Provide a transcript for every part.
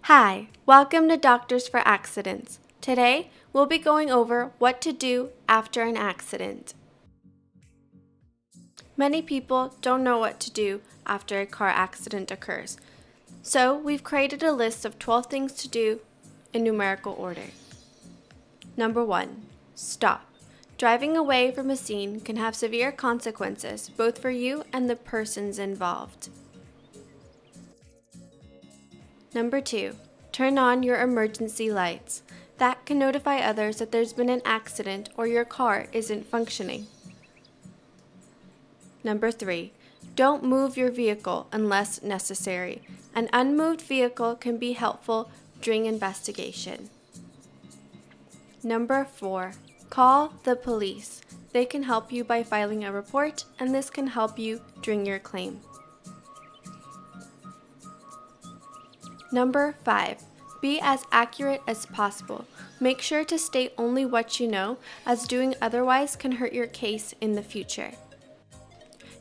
Hi, welcome to Doctors for Accidents. Today, we'll be going over what to do after an accident. Many people don't know what to do after a car accident occurs, so we've created a list of 12 things to do in numerical order. Number 1. Stop. Driving away from a scene can have severe consequences both for you and the persons involved. Number 2. Turn on your emergency lights. That can notify others that there's been an accident or your car isn't functioning. Number 3. Don't move your vehicle unless necessary. An unmoved vehicle can be helpful during investigation. Number 4. Call the police. They can help you by filing a report, and this can help you during your claim. Number 5. Be as accurate as possible. Make sure to state only what you know, as doing otherwise can hurt your case in the future.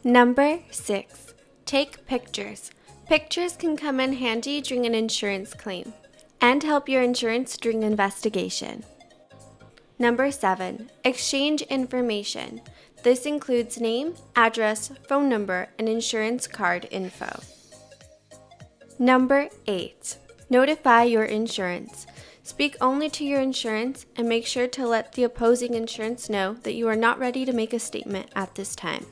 Number 6. Take pictures. Pictures can come in handy during an insurance claim and help your insurance during investigation. Number 7. Exchange information. This includes name, address, phone number, and insurance card info. Number 8. Notify your insurance. Speak only to your insurance and make sure to let the opposing insurance know that you are not ready to make a statement at this time.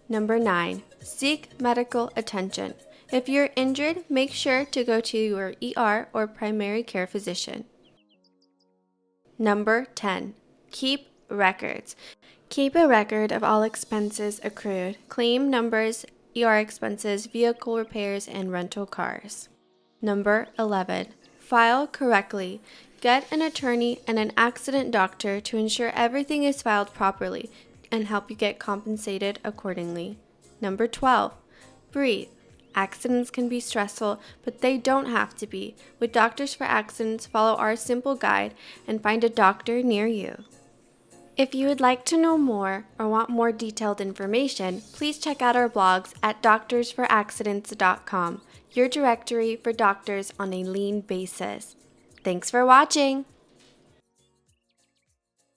Number 9. Seek medical attention. If you're injured, make sure to go to your ER or primary care physician. Number 10. Keep records. Keep a record of all expenses accrued, claim numbers, ER expenses, vehicle repairs, and rental cars. Number 11. File correctly. Get an attorney and an accident doctor to ensure everything is filed properly and help you get compensated accordingly. Number 12. Breathe. Accidents can be stressful, but they don't have to be. With Doctors for Accidents, follow our simple guide and find a doctor near you. If you would like to know more or want more detailed information, please check out our blogs at doctorsforaccidents.com, your directory for doctors on a lean basis. Thanks for watching!